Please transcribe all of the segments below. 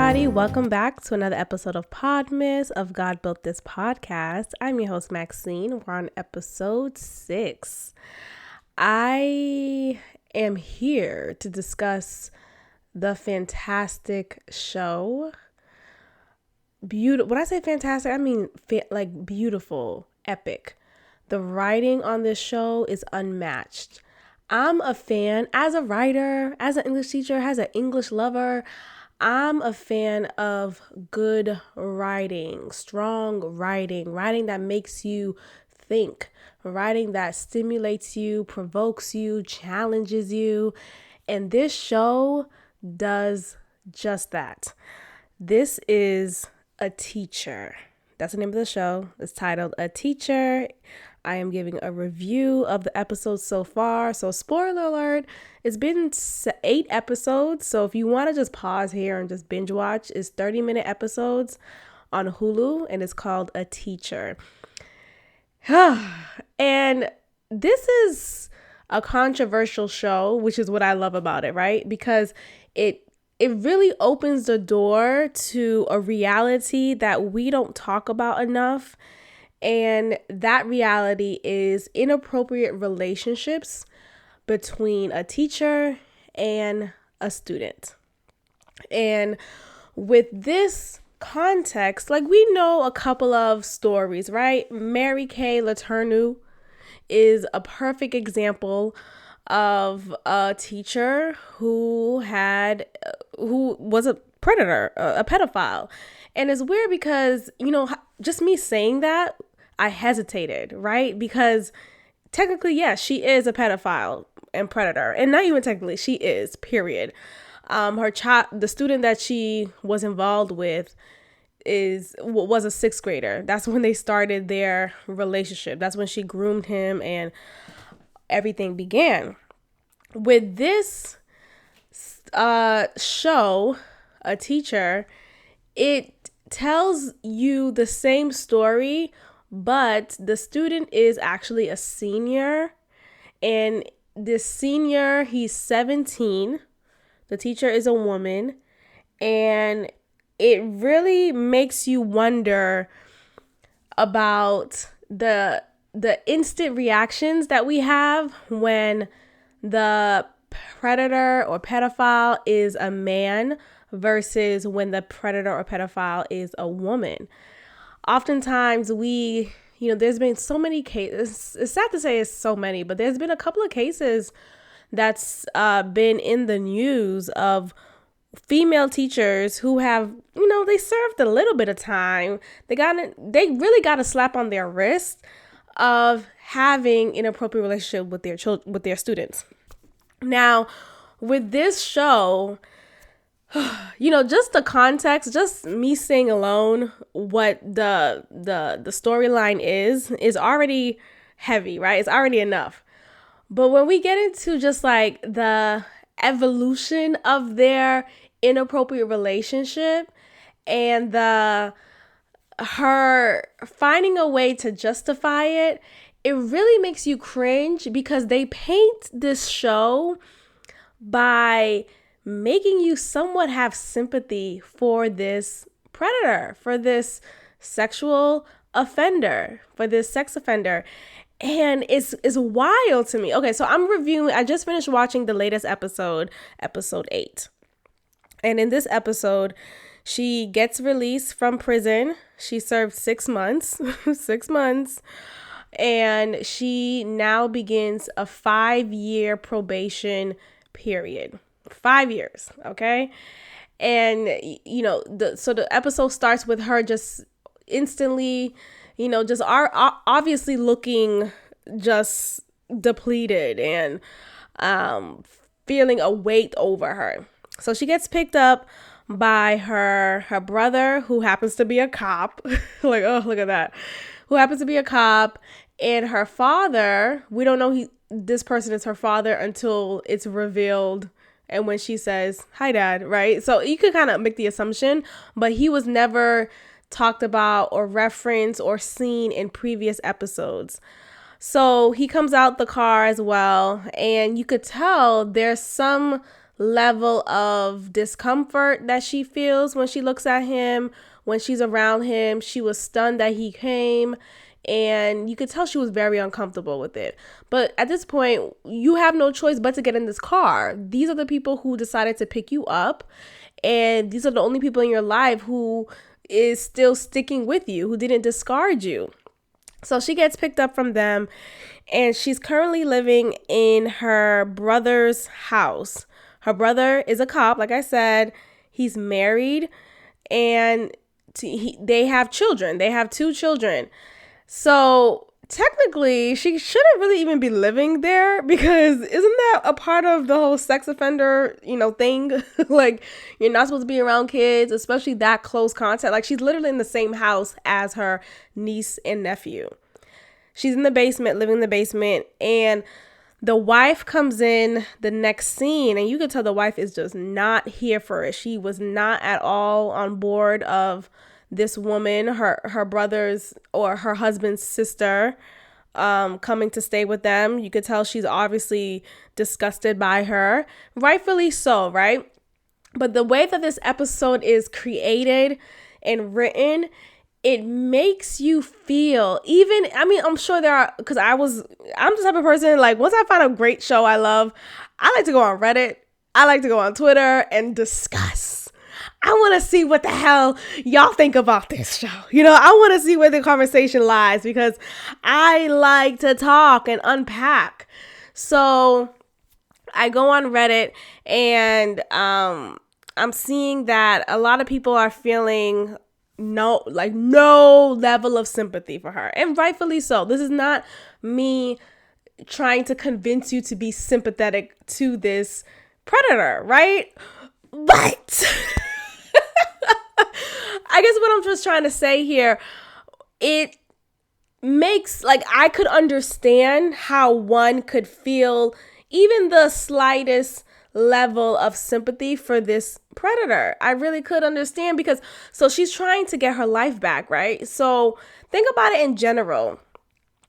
everybody. Welcome back to another episode of PODMAS of God Built This Podcast. I'm your host, Maxine. We're on episode 6. I am here to discuss the fantastic show. Beautiful. When I say fantastic, I mean like beautiful, epic. The writing on this show is unmatched. I'm a fan as a writer, as an English teacher, as an English lover. I'm a fan of good writing, strong writing, writing that makes you think, writing that stimulates you, provokes you, challenges you. And this show does just that. This is A Teacher. That's the name of the show. It's titled A Teacher. I am giving a review of the episodes so far. So spoiler alert, it's been 8 episodes. So if you want to just pause here and just binge watch, it's 30-minute episodes on Hulu and it's called A Teacher. And this is a controversial show, which is what I love about it, right? Because it really opens the door to a reality that we don't talk about enough. And that reality is inappropriate relationships between a teacher and a student. And with this context, like we know a couple of stories, right? Mary Kay Letourneau is a perfect example of a teacher who was a predator, a pedophile. And it's weird because, just me saying that, I hesitated, right? Because technically, yes, she is a pedophile and predator. And not even technically, she is, period. The student that she was involved with was a 6th grader. That's when they started their relationship. That's when she groomed him and everything began. With this show, A Teacher, it tells you the same story, but the student is actually a senior. And this senior, he's 17. The teacher is a woman. And it really makes you wonder about the instant reactions that we have when the predator or pedophile is a man versus when the predator or pedophile is a woman. Oftentimes there's been so many cases, it's sad to say it's so many, but there's been a couple of cases that's been in the news of female teachers who have, they served a little bit of time. They really got a slap on their wrist of having inappropriate relationship with their students. Now, with this show, just the context, just me saying alone what the storyline is already heavy, right? It's already enough. But when we get into just like the evolution of their inappropriate relationship and her finding a way to justify it, it really makes you cringe because they paint this show by making you somewhat have sympathy for this predator, for this sexual offender, for this sex offender. And it's wild to me. Okay, so I just finished watching the latest episode 8. And in this episode, she gets released from prison. She served 6 months, 6 months. And she now begins a 5-year probation period. 5 years, okay? And, so the episode starts with her just instantly, just obviously looking just depleted and feeling a weight over her. So she gets picked up by her brother, who happens to be a cop. Like, oh, look at that. Who happens to be a cop. And her father, we don't know this person is her father until it's revealed. And when she says, "Hi, Dad," right? So you could kind of make the assumption, but he was never talked about or referenced or seen in previous episodes. So he comes out the car as well. And you could tell there's some level of discomfort that she feels when she looks at him, when she's around him. She was stunned that he came, and you could tell she was very uncomfortable with it. But at this point, you have no choice but to get in this car. These are the people who decided to pick you up, and these are the only people in your life who is still sticking with you, who didn't discard you. So she gets picked up from them, and she's currently living in her brother's house. Her brother is a cop, like I said. He's married, and they have children. They have 2 children. So technically, she shouldn't really even be living there, because isn't that a part of the whole sex offender, thing? Like, you're not supposed to be around kids, especially that close contact. Like, she's literally in the same house as her niece and nephew. She's in the basement, living in the basement, and the wife comes in the next scene, and you can tell the wife is just not here for it. She was not at all on board of this woman, her brother's or her husband's sister, coming to stay with them. You could tell she's obviously disgusted by her, rightfully so, right? But the way that this episode is created and written, it makes you feel, I'm sure there are, because I'm the type of person, like, once I find a great show I love, I like to go on Reddit, I like to go on Twitter and discuss. I want to see what the hell y'all think about this show. I want to see where the conversation lies, because I like to talk and unpack. So I go on Reddit, and I'm seeing that a lot of people are feeling no level of sympathy for her, and rightfully so. This is not me trying to convince you to be sympathetic to this predator, right? But I guess what I'm just trying to say here, it makes, like, I could understand how one could feel even the slightest level of sympathy for this predator. I really could understand, because so she's trying to get her life back, right? So think about it in general.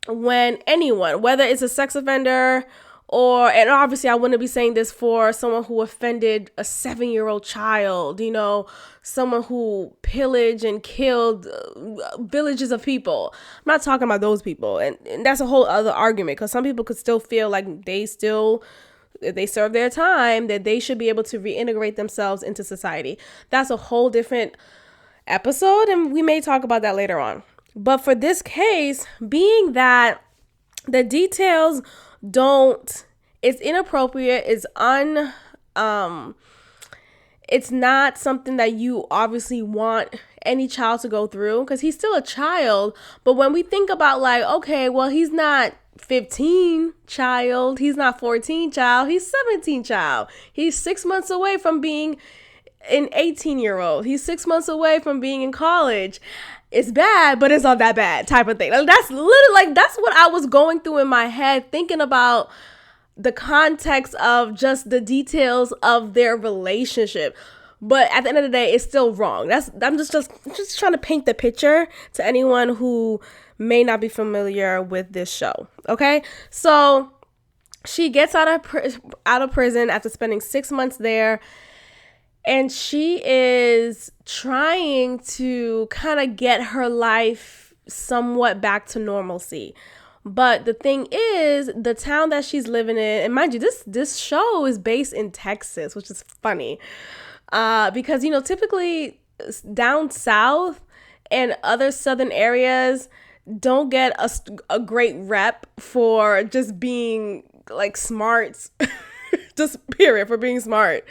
When anyone, whether it's a sex offender, and obviously I wouldn't be saying this for someone who offended a 7-year-old child, someone who pillaged and killed villages of people. I'm not talking about those people. And that's a whole other argument, because some people could still feel like if they serve their time, that they should be able to reintegrate themselves into society. That's a whole different episode, and we may talk about that later on. But for this case, being that the details it's inappropriate, it's not something that you obviously want any child to go through, because he's still a child. But when we think about, like, okay, well, he's not 15 child, he's not 14 child, he's 17 child. He's 6 months away from being an 18-year-old. He's 6 months away from being in college. It's bad, but it's not that bad type of thing. Like, that's literally, that's what I was going through in my head, thinking about the context of just the details of their relationship. But at the end of the day, it's still wrong. I'm just trying to paint the picture to anyone who may not be familiar with this show. Okay, so she gets out of prison after spending 6 months there. And she is trying to kind of get her life somewhat back to normalcy. But the thing is, the town that she's living in, and mind you, this show is based in Texas, which is funny. Because, typically down south and other southern areas don't get a great rep for just being, like, smart. Just period, for being smart.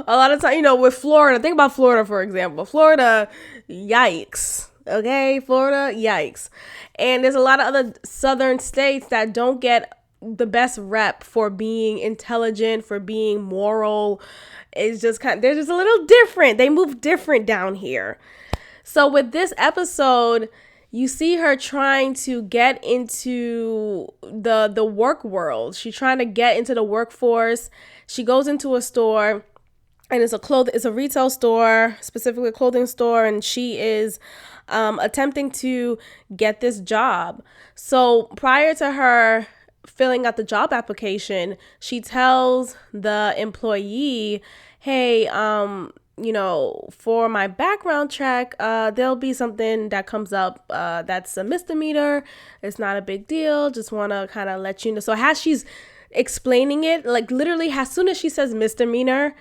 A lot of time, with Florida, think about Florida, for example. Florida, yikes. Okay, Florida, yikes. And there's a lot of other southern states that don't get the best rep for being intelligent, for being moral. It's just they're just a little different. They move different down here. So with this episode, you see her trying to get into the work world. She's trying to get into the workforce. She goes into a store, and it's a retail store, specifically a clothing store, and she is attempting to get this job. So prior to her filling out the job application, she tells the employee, hey, for my background check, there'll be something that comes up that's a misdemeanor. It's not a big deal. Just want to kind of let you know. So as she's explaining it, like literally as soon as she says misdemeanor,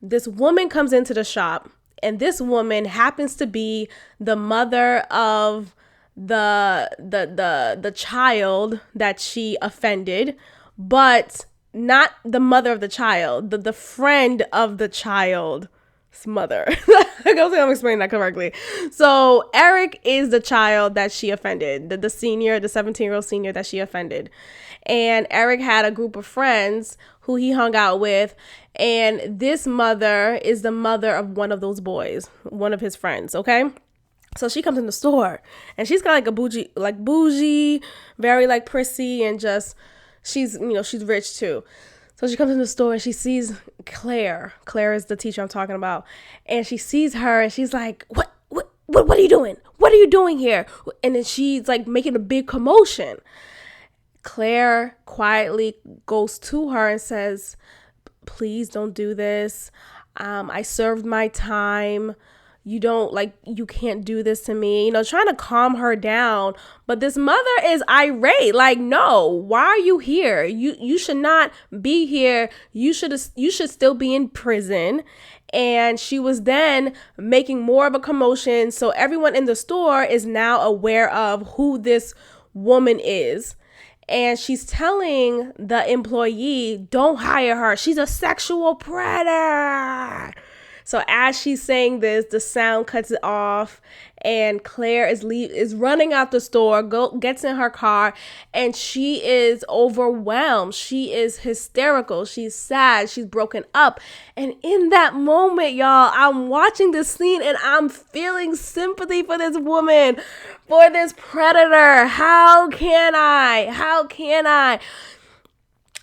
this woman comes into the shop, and this woman happens to be the mother of the child that she offended, but not the mother of the child, the friend of the child's mother. I don't think I'm explaining that correctly. So Eric is the child that she offended, the 17-year-old senior that she offended. And Eric had a group of friends who he hung out with. And this mother is the mother of one of those boys, one of his friends. Okay. So she comes in the store, and she's kind of like bougie, very like prissy, and just, she's rich too. So she comes in the store and she sees Claire. Claire is the teacher I'm talking about. And she sees her and she's like, what are you doing? What are you doing here? And then she's like making a big commotion. Claire quietly goes to her and says, please don't do this. I served my time. You can't do this to me, trying to calm her down. But this mother is irate. Like, no, why are you here? You should not be here. You should still be in prison. And she was then making more of a commotion. So everyone in the store is now aware of who this woman is. And she's telling the employee, don't hire her. She's a sexual predator. So as she's saying this, the sound cuts it off, and Claire is running out the store, gets in her car, and she is overwhelmed. She is hysterical. She's sad. She's broken up. And in that moment, y'all, I'm watching this scene and I'm feeling sympathy for this woman, for this predator. How can I?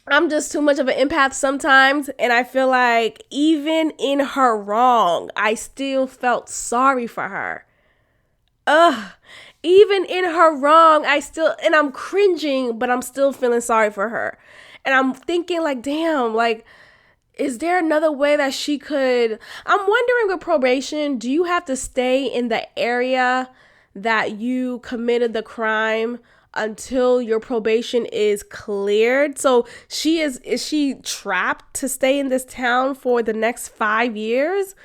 I'm just too much of an empath sometimes, and I feel like even in her wrong, I still felt sorry for her. Even in her wrong, and I'm cringing, but I'm still feeling sorry for her. And I'm thinking like, damn, like, is there another way that she could? I'm wondering with probation, do you have to stay in the area that you committed the crime until your probation is cleared? So is she trapped to stay in this town for the next 5 years?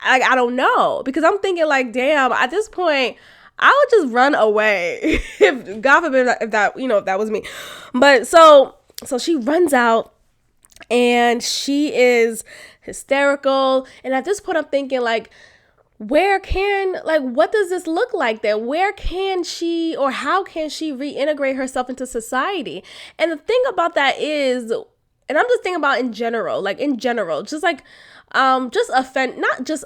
I don't know, because I'm thinking like, damn, at this point, I would just run away. If God forbid if that was me. But so she runs out, and she is hysterical. And at this point, I'm thinking like, what does this look like then? Where can she, or how can she reintegrate herself into society? And the thing about that is, and I'm just thinking about in general, just like, not just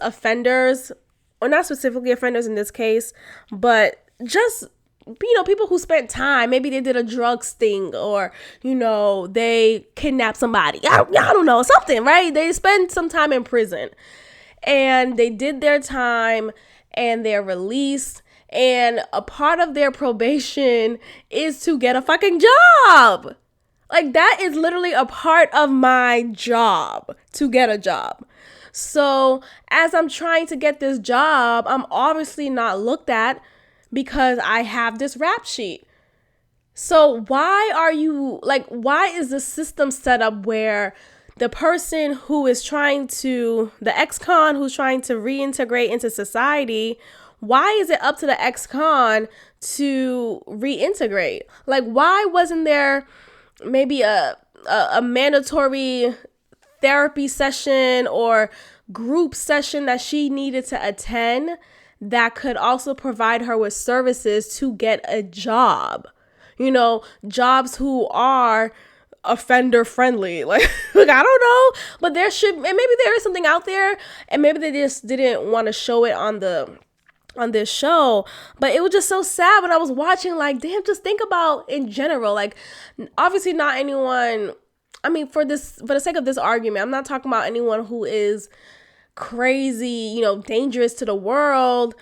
offenders, or not specifically offenders in this case, but just, people who spent time, maybe they did a drug sting, or, they kidnapped somebody. I don't know, something, right? They spend some time in prison. And they did their time, and they're released. And a part of their probation is to get a fucking job. Like, that is literally a part of my job, to get a job. So as I'm trying to get this job, I'm obviously not looked at because I have this rap sheet. So why is the system set up where the person who is the ex-con who's trying to reintegrate into society, why is it up to the ex-con to reintegrate? Like, why wasn't there maybe a mandatory therapy session or group session that she needed to attend that could also provide her with services to get a job? Jobs who are offender friendly, like I don't know, but there should, and maybe there is something out there, and maybe they just didn't want to show it on this show. But it was just so sad when I was watching, like, damn, just think about in general, like, obviously not anyone, I mean, for the sake of this argument, I'm not talking about anyone who is crazy, dangerous to the world.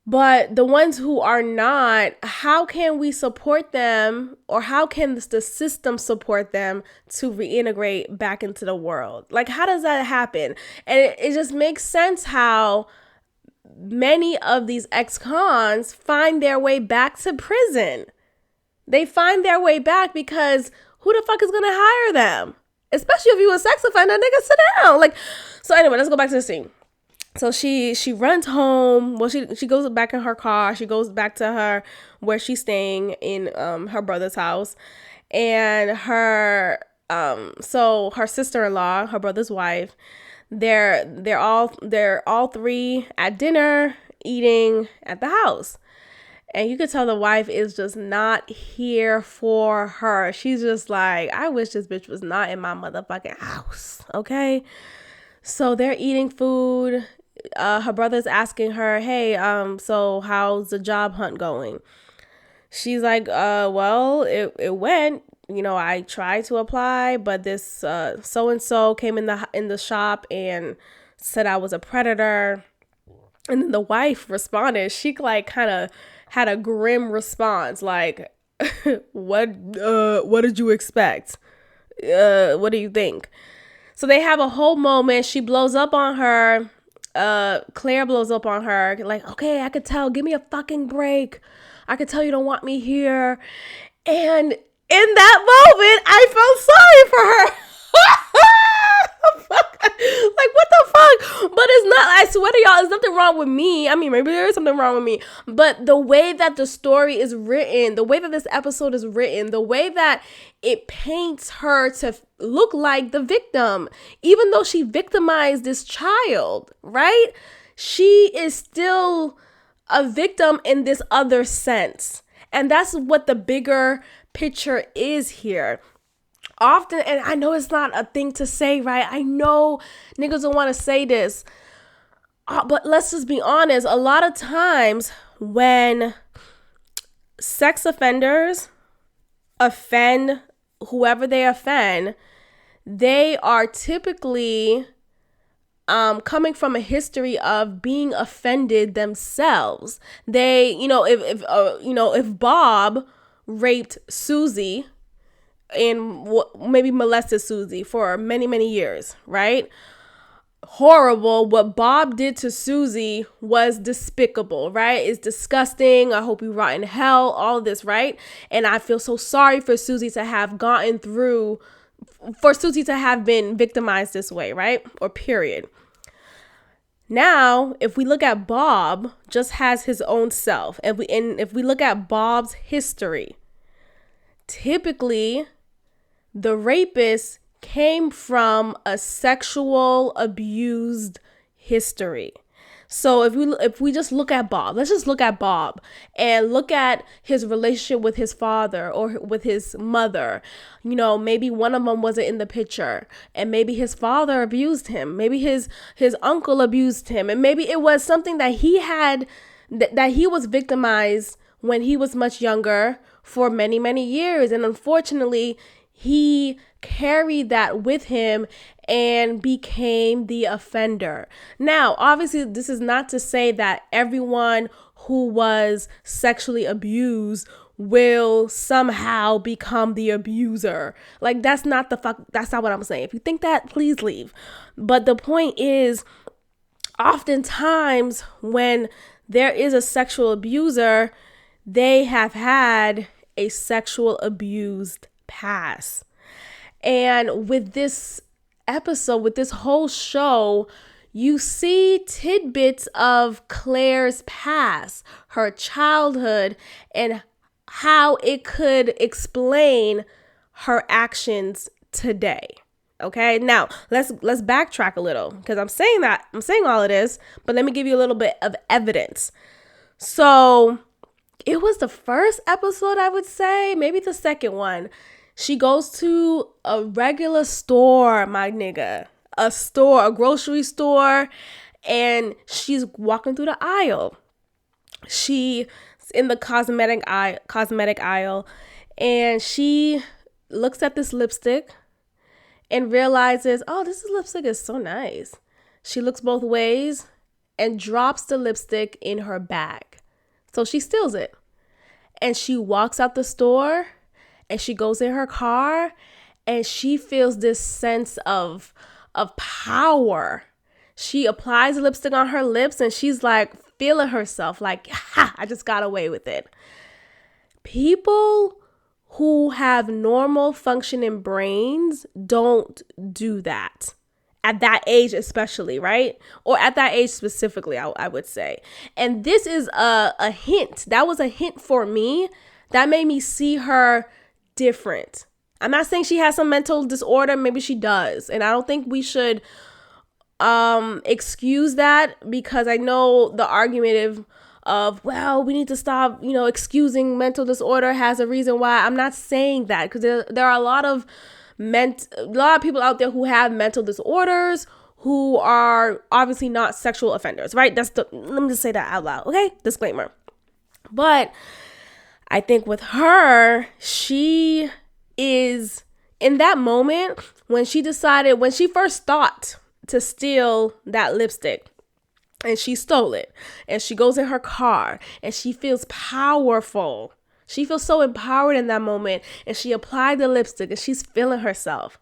But the ones who are not, how can we support them, or how can the system support them to reintegrate back into the world? Like, how does that happen? And it just makes sense how many of these ex-cons find their way back to prison. They find their way back because who the fuck is going to hire them? Especially if you a sex offender, nigga, sit down. Like, so anyway, let's go back to the scene. So she runs home. Well, she goes back in her car. She goes back to her where she's staying in her brother's house, and her so her sister-in-law, her brother's wife, they're all three at dinner eating at the house. And you could tell the wife is just not here for her. She's just like, I wish this bitch was not in my motherfucking house. Okay. So they're eating food. Her brother's asking her, hey, so how's the job hunt going? She's like, well, it went. You know, I tried to apply, but this so-and-so came in the shop and said I was a predator. And then the wife responded. She like kind of had a grim response, like, what did you expect? What do you think? So they have a whole moment. She blows up on her. Claire blows up on her, like, okay, I could tell, give me a fucking break. I could tell you don't want me here. And in that moment, I felt sorry for her. Like, what the fuck? But it's not, I swear to y'all, there's nothing wrong with me. I mean, maybe there is something wrong with me. But the way that the story is written, the way that this episode is written, the way that it paints her to look like the victim, even though she victimized this child, right? She is still a victim in this other sense. And that's what the bigger picture is here. Often, and I know it's not a thing to say, right? I know niggas don't want to say this, but let's just be honest. A lot of times when sex offenders offend whoever they offend, they are typically coming from a history of being offended themselves. They, if Bob raped Susie and maybe molested Susie for many, many years, right? Horrible. What Bob did to Susie was despicable, right? It's disgusting. I hope you rot in hell, all of this, right? And I feel so sorry for Susie to have been victimized this way, right? Or period. Now, if we look at Bob, just has his own self, and if we look at Bob's history, typically the rapist came from a sexual abused history. So if we just look at Bob, let's just look at Bob and look at his relationship with his father or with his mother. You know, maybe one of them wasn't in the picture, and maybe his father abused him. Maybe his uncle abused him, and maybe it was something that he had that he was victimized when he was much younger for many, many years, and unfortunately, he carried that with him and became the offender. Now, obviously, this is not to say that everyone who was sexually abused will somehow become the abuser. Like, that's not what I'm saying. If you think that, please leave. But the point is, oftentimes when there is a sexual abuser, they have had a sexual abused past. And with this episode, with this whole show, you see tidbits of Claire's past, her childhood, and how it could explain her actions today. Okay, now let's backtrack a little, because I'm saying all of this, but let me give you a little bit of evidence. So it was the first episode, I would say, maybe the second one. She goes to a regular store, my nigga, a grocery store, and she's walking through the aisle. She's in the cosmetic aisle, and she looks at this lipstick and realizes, oh, this lipstick is so nice. She looks both ways and drops the lipstick in her bag. So she steals it. And she walks out the store and she goes in her car and she feels this sense of power. She applies lipstick on her lips and she's like feeling herself like, ha, I just got away with it. People who have normal functioning brains don't do that. At that age especially, right? Or at that age specifically, I would say. And this is a hint. That was a hint for me. That made me see her different. I'm not saying she has some mental disorder. Maybe she does. And I don't think we should excuse that, because I know the argument of, well, we need to stop, excusing mental disorder has a reason why. I'm not saying that, because there are a lot of people out there who have mental disorders who are obviously not sexual offenders, right? Let me just say that out loud, okay? Disclaimer. But I think with her, she is in that moment when she first thought to steal that lipstick, and she stole it, and she goes in her car and she feels powerful. She feels so empowered in that moment, and she applied the lipstick and she's feeling herself.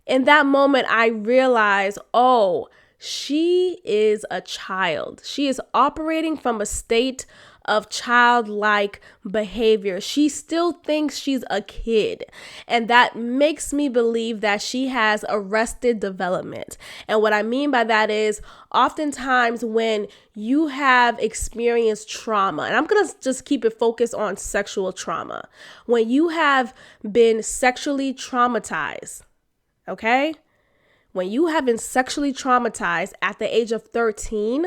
In that moment, I realized, oh, she is a child. She is operating from a state of childlike behavior. She still thinks she's a kid. And that makes me believe that she has arrested development. And what I mean by that is, oftentimes when you have experienced trauma, and I'm going to just keep it focused on sexual trauma, when you have been sexually traumatized, okay? When you have been sexually traumatized at the age of 13,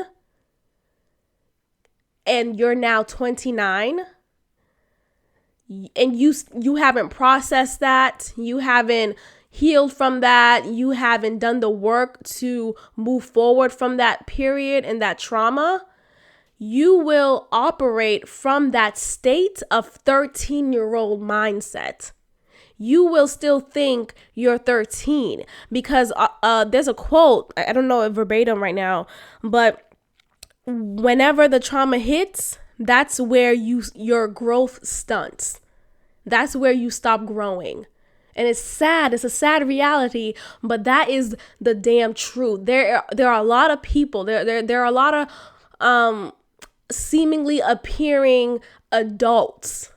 and you're now 29, and you haven't processed that, you haven't healed from that, you haven't done the work to move forward from that period and that trauma, you will operate from that state of 13-year-old mindset. You will still think you're 13, because there's a quote, I don't know it verbatim right now, but whenever the trauma hits, that's where your growth stunts. That's where you stop growing. And it's sad. It's a sad reality, but that is the damn truth. There are a lot of people. There are a lot of seemingly appearing adults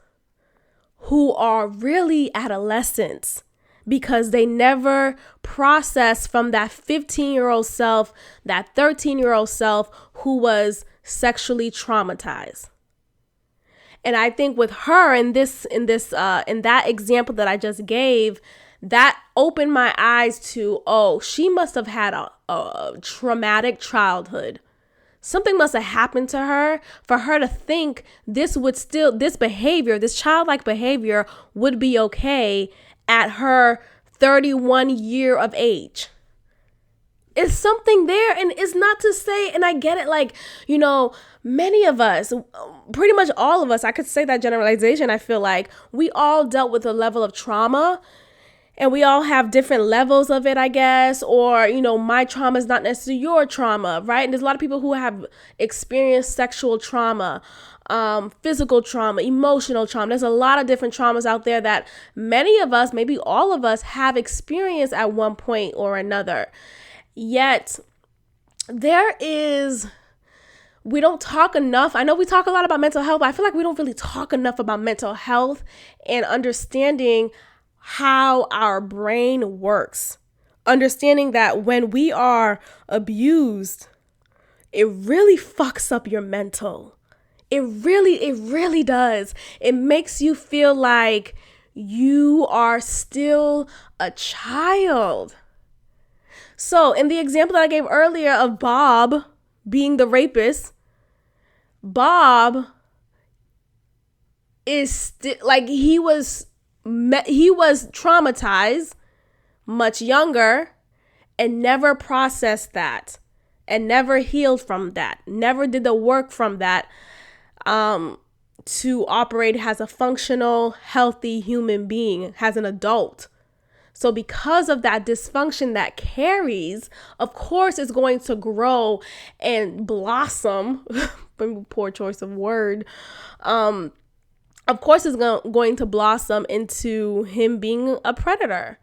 who are really adolescents, because they never process from that 15-year-old self, that 13-year-old self who was sexually traumatized. And I think with her in that example that I just gave, that opened my eyes to, oh, she must have had a traumatic childhood. Something must have happened to her for her to think this behavior, this childlike behavior would be okay at her 31 year of age. It's something there, and it's not to say, and I get it, like, many of us, pretty much all of us, I could say that generalization, I feel like we all dealt with a level of trauma, and we all have different levels of it, I guess, or, my trauma is not necessarily your trauma, right? And there's a lot of people who have experienced sexual trauma, physical trauma, emotional trauma. There's a lot of different traumas out there that many of us, maybe all of us, have experienced at one point or another. Yet we don't talk enough. I know we talk a lot about mental health, but I feel like we don't really talk enough about mental health and understanding how our brain works. Understanding that when we are abused, it really fucks up your mental. It really does. It makes you feel like you are still a child. So in the example that I gave earlier of Bob being the rapist, Bob is he was traumatized much younger and never processed that and never healed from that, never did the work from that to operate as a functional, healthy human being, as an adult. So because of that dysfunction that carries, of course, it's going to grow and blossom. Poor choice of word. Of course, it's going to blossom into him being a predator.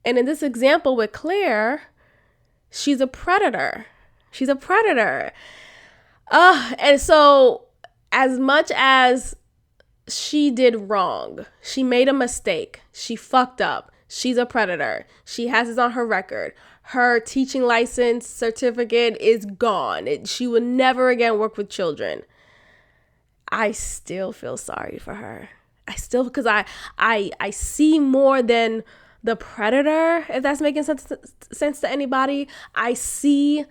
And in this example with Claire, she's a predator. She's a predator. And so as much as she did wrong, she made a mistake, she fucked up, she's a predator, she has this on her record, her teaching license certificate is gone, she will never again work with children. I still feel sorry for her. Because I see more than the predator, if that's making sense to anybody. I see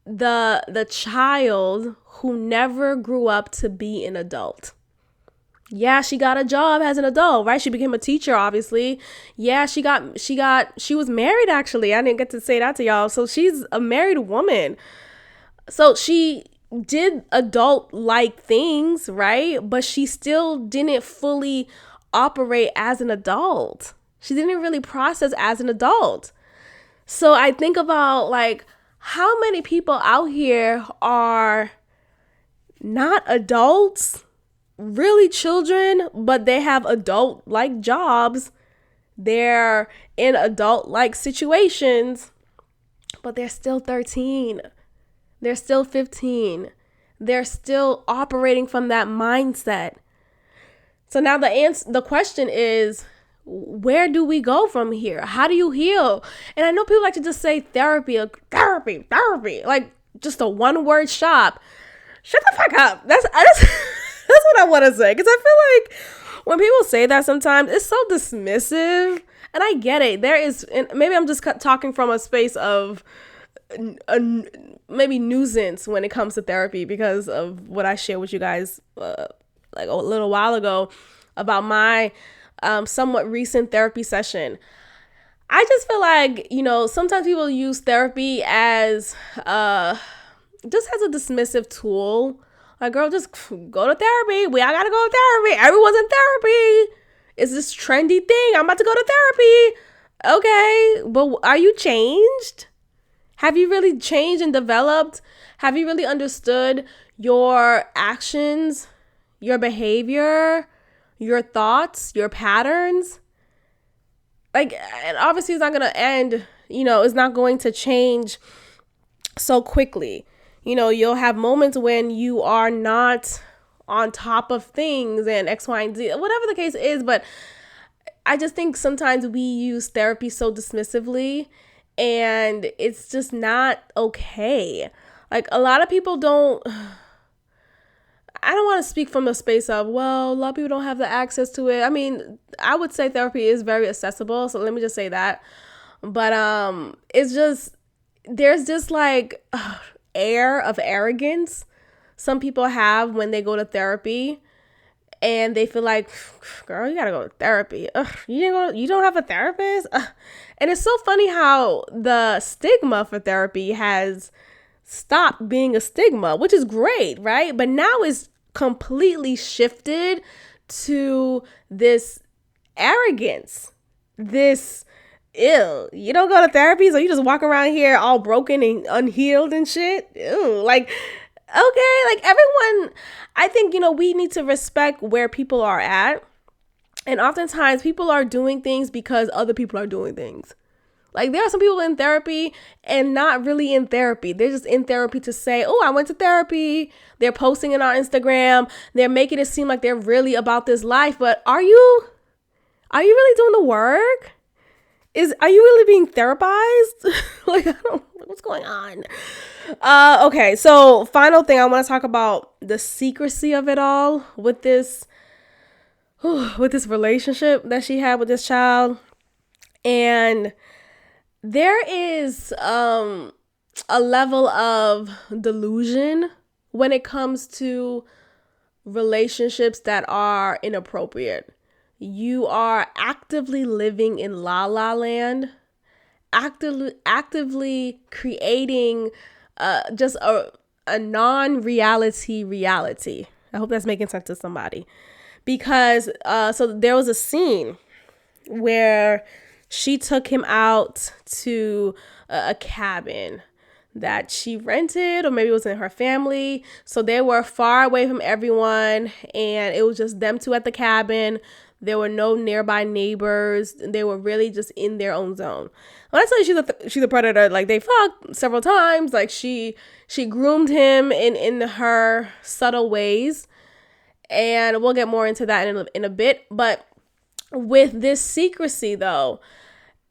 the child who never grew up to be an adult. Yeah, she got a job as an adult, right? She became a teacher, obviously. Yeah, she was married, actually. I didn't get to say that to y'all. So she's a married woman. So she did adult-like things, right? But she still didn't fully operate as an adult. She didn't really process as an adult. So I think about, like, how many people out here are not adults, really children, but they have adult-like jobs. They're in adult-like situations, but they're still 13. They're still 15. They're still operating from that mindset. So now the question is, where do we go from here? How do you heal? And I know people like to just say therapy, like just a one-word shop. Shut the fuck up. That's what I want to say. Because I feel like when people say that sometimes, it's so dismissive. And I get it. There is, and maybe I'm just talking from a space of maybe nuisance when it comes to therapy because of what I shared with you guys like a little while ago about my somewhat recent therapy session. I just feel like, sometimes people use therapy as just as a dismissive tool. Like, girl, just go to therapy. We all gotta go to therapy. Everyone's in therapy. It's this trendy thing. I'm about to go to therapy. Okay, but are you changed? Have you really changed and developed? Have you really understood your actions, your behavior, your thoughts, your patterns? Like, and obviously it's not going to end, it's not going to change so quickly. You'll have moments when you are not on top of things and X, Y, and Z, whatever the case is. But I just think sometimes we use therapy so dismissively, and it's just not okay. Like, a lot of people I don't want to speak from the space of, well, a lot of people don't have the access to it. I mean, I would say therapy is very accessible. So let me just say that. But it's just, there's this like air of arrogance some people have when they go to therapy. And they feel like, girl, you gotta go to therapy. You don't have a therapist? And it's so funny how the stigma for therapy has stopped being a stigma, which is great, right? But now it's completely shifted to this arrogance, this ew. You don't go to therapy, so you just walk around here all broken and unhealed and shit. Ew, like, okay, like everyone, I think, we need to respect where people are at. And oftentimes people are doing things because other people are doing things. Like, there are some people in therapy and not really in therapy. They're just in therapy to say, oh, I went to therapy. They're posting it on Instagram. They're making it seem like they're really about this life. But are you really doing the work? Are you really being therapized? What's going on? Okay, so final thing, I want to talk about the secrecy of it all with this relationship that she had with this child. And there is a level of delusion when it comes to relationships that are inappropriate. You are actively living in la la land, actively creating just a non-reality reality. I hope that's making sense to somebody. Because so there was a scene where She took him out to a cabin that she rented, or maybe it was in her family. So they were far away from everyone, and it was just them two at the cabin. There were no nearby neighbors. They were really just in their own zone. When I tell you she's a predator, like they fucked several times. Like she groomed him in her subtle ways, and we'll get more into that in a bit. But with this secrecy, though,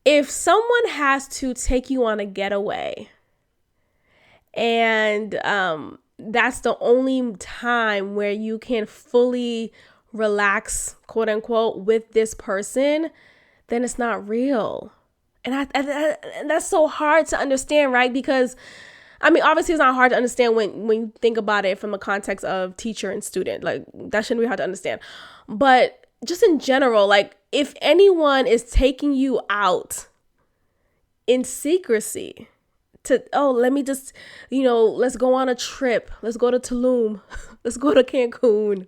if someone has to take you on a getaway, and that's the only time where you can fully relax, quote unquote, with this person, then it's not real. And that's so hard to understand, right? Because I mean, obviously it's not hard to understand when you think about it from the context of teacher and student. Like that shouldn't be hard to understand. But just in general, like if anyone is taking you out in secrecy to, let me just, let's go on a trip. Let's go to Tulum. Let's go to Cancun.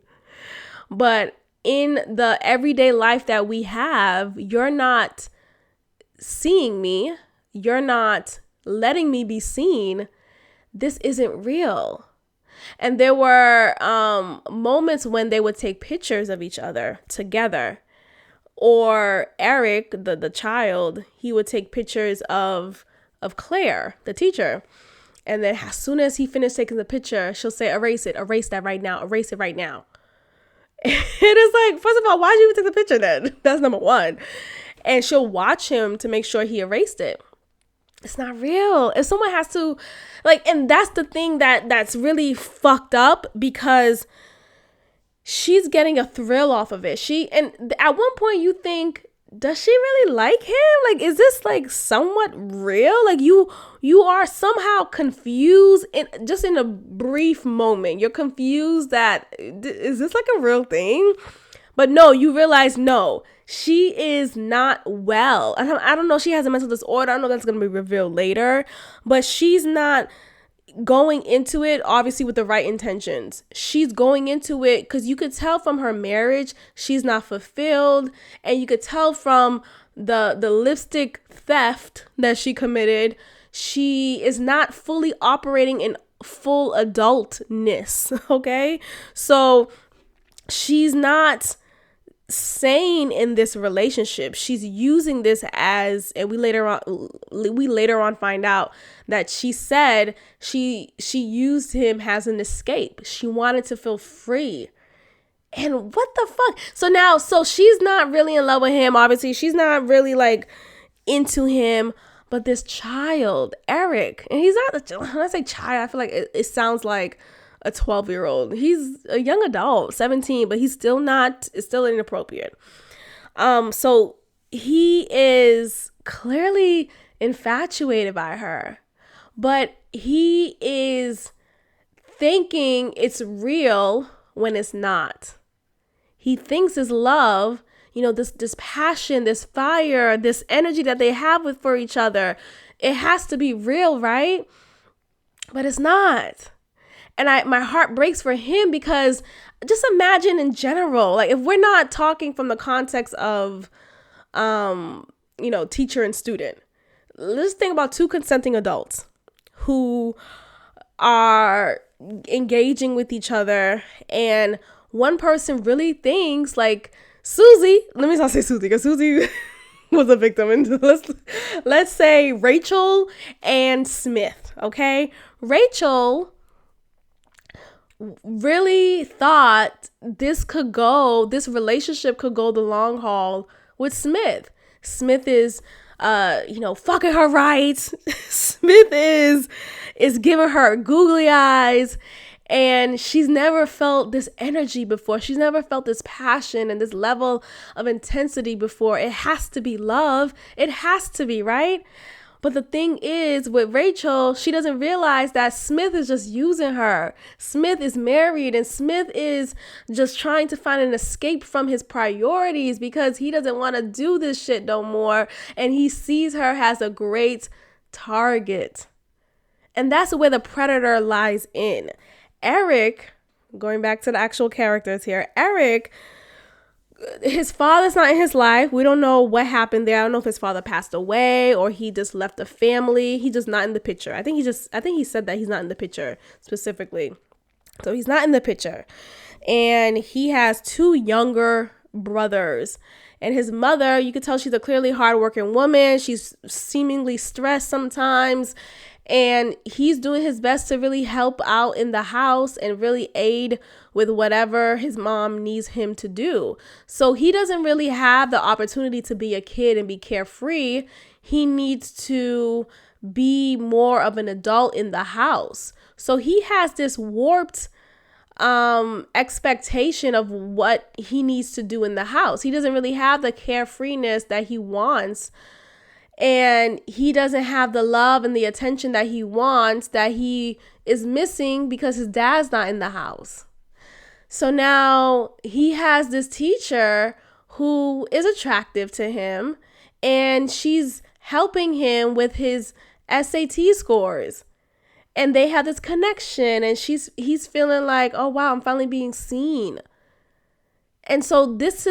But in the everyday life that we have, you're not seeing me. You're not letting me be seen. This isn't real. And there were moments when they would take pictures of each other together. Or Eric, the child, he would take pictures of Claire, the teacher. And then as soon as he finished taking the picture, she'll say, erase that right now, erase it right now. And it's like, first of all, why did you even take the picture then? That's number one. And she'll watch him to make sure he erased it. It's not real. If someone has to, and that's the thing that's really fucked up, because she's getting a thrill off of it. And at one point you think, does she really like him? Like, is this somewhat real? Like you are somehow confused in a brief moment. You're confused that, is this a real thing? But no, you realize, no, she is not well. I don't know. She has a mental disorder. I don't know that's going to be revealed later, but she's not going into it obviously with the right intentions. She's going into it because you could tell from her marriage she's not fulfilled, and you could tell from the lipstick theft that she committed, she is not fully operating in full adultness. Okay, so she's not sane in this relationship. She's using this as, and we later on find out that she said she used him as an escape. She wanted to feel free. And what the fuck? So she's not really in love with him. Obviously, she's not really into him. But this child, Eric, and he's not, when I say child, I feel like it sounds like a 12-year-old. He's a young adult, 17, but it's still inappropriate. So he is clearly infatuated by her, but he is thinking it's real when it's not. He thinks his love, this passion, this fire, this energy that they have for each other, it has to be real, right? But it's not. And my heart breaks for him, because just imagine in general, if we're not talking from the context of, teacher and student, let's think about two consenting adults who are engaging with each other, and one person really thinks Susie, let me not say Susie, because Susie was a victim. And let's say Rachel and Smith, okay? Rachel really thought this relationship could go the long haul with Smith. Smith is, fucking her right. Smith is giving her googly eyes, and she's never felt this energy before. She's never felt this passion and this level of intensity before. It has to be love. It has to be, right? But the thing is, with Rachel, she doesn't realize that Smith is just using her. Smith is married, and Smith is just trying to find an escape from his priorities, because he doesn't want to do this shit no more. And he sees her as a great target. And that's where the predator lies in. Eric, going back to the actual characters here, Eric his father's not in his life. We don't know what happened there. I don't know if his father passed away or he just left the family. He's just not in the picture. I think he said that he's not in the picture specifically. So he's not in the picture. And he has 2 younger brothers. And his mother, you could tell she's a clearly hardworking woman. She's seemingly stressed sometimes. And he's doing his best to really help out in the house and really aid with whatever his mom needs him to do. So he doesn't really have the opportunity to be a kid and be carefree. He needs to be more of an adult in the house. So he has this warped expectation of what he needs to do in the house. He doesn't really have the carefreeness that he wants. And he doesn't have the love and the attention that he wants, that he is missing because his dad's not in the house. So now he has this teacher who is attractive to him, and she's helping him with his SAT scores. And they have this connection, and he's feeling like, oh wow, I'm finally being seen. And so this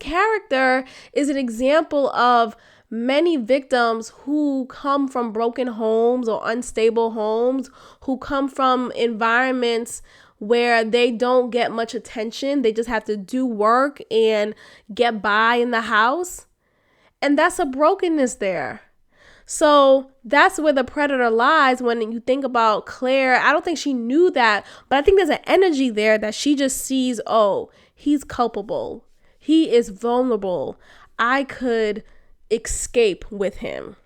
character is an example of many victims who come from broken homes or unstable homes, who come from environments where they don't get much attention. They just have to do work and get by in the house. And that's a brokenness there. So that's where the predator lies when you think about Claire. I don't think she knew that, but I think there's an energy there that she just sees, oh, he's culpable. He is vulnerable. I could escape with him.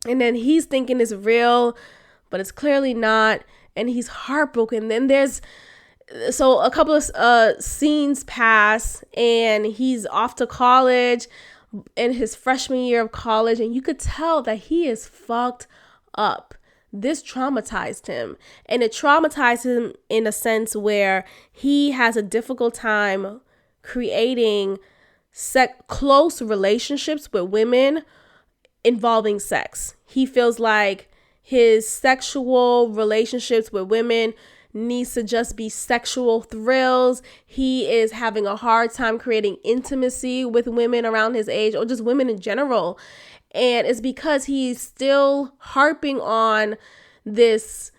And then he's thinking it's real, but it's clearly not. And he's heartbroken. Then so a couple of scenes pass, and he's off to college in his freshman year of college. And you could tell that he is fucked up. This traumatized him. And it traumatized him in a sense where he has a difficult time creating close relationships with women involving sex. He feels like his sexual relationships with women needs to just be sexual thrills. He is having a hard time creating intimacy with women around his age, or just women in general. And it's because he's still harping on this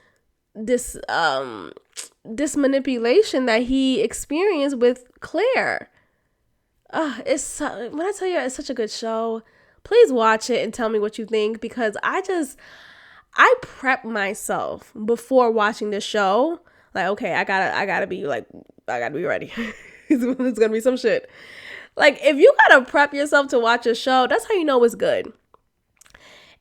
manipulation that he experienced with Claire. When I tell you it's such a good show, please watch it and tell me what you think, because I prep myself before watching this show. Like, okay, I gotta be ready. It's gonna be some shit. Like, if you gotta prep yourself to watch a show, that's how you know it's good.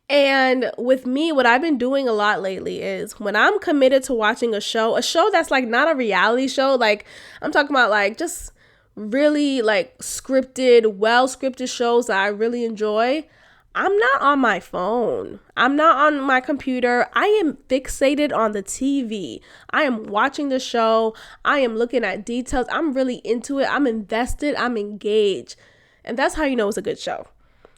And with me, what I've been doing a lot lately is when I'm committed to watching a show that's like not a reality show, like I'm talking about like just really like well scripted shows that I really enjoy, I'm not on my phone. I'm not on my computer. I am fixated on the TV. I am watching the show. I am looking at details. I'm really into it. I'm invested. I'm engaged. And that's how you know it's a good show.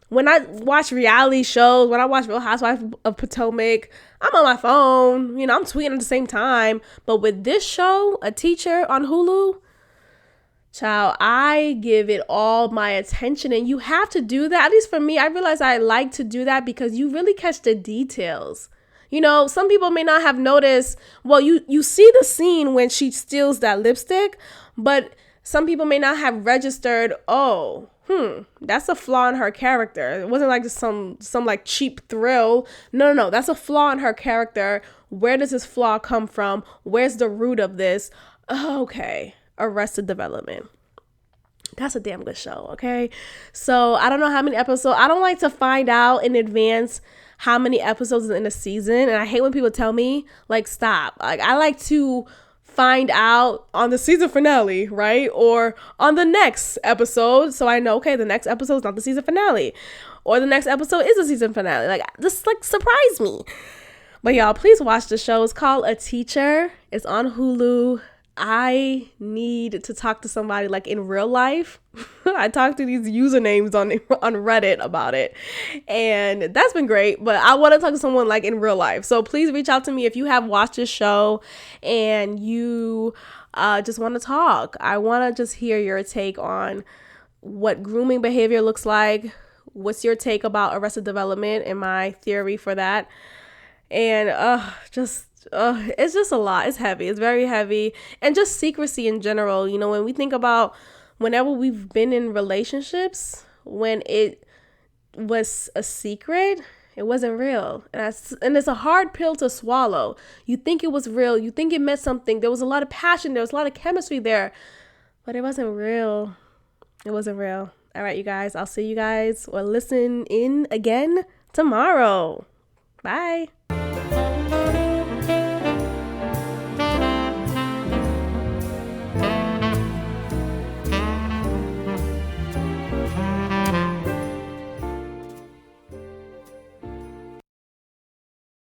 When I watch reality shows, when I watch Real Housewives of Potomac, I'm on my phone. You know, I'm tweeting at the same time. But with this show, A Teacher on Hulu, child, I give it all my attention. And you have to do that. At least for me, I realize I like to do that because you really catch the details. You know, some people may not have noticed. Well, you see the scene when she steals that lipstick, but some people may not have registered, that's a flaw in her character. It wasn't like just some like cheap thrill. No. That's a flaw in her character. Where does this flaw come from? Where's the root of this? Okay. Arrested Development. That's a damn good show, okay? So I don't know how many episodes. I don't like to find out in advance how many episodes is in a season. And I hate when people tell me, like, stop. Like, I like to find out on the season finale, right? Or on the next episode. So I know, okay, the next episode is not the season finale. Or the next episode is the season finale. Like, just like surprise me. But y'all, please watch the show. It's called A Teacher. It's on Hulu. I need to talk to somebody like in real life. I talked to these usernames on Reddit about it, and that's been great, but I want to talk to someone like in real life. So please reach out to me if you have watched this show and you just want to talk. I want to just hear your take on what grooming behavior looks like. What's your take about Arrested Development and my theory for that? And it's just a lot. It's heavy. It's very heavy. And just secrecy in general. You know, when we think about whenever we've been in relationships, when it was a secret, it wasn't real. And it's a hard pill to swallow. You think it was real. You think it meant something. There was a lot of passion. There was a lot of chemistry there. But it wasn't real. It wasn't real. All right, you guys. I'll see you guys or listen in again tomorrow. Bye.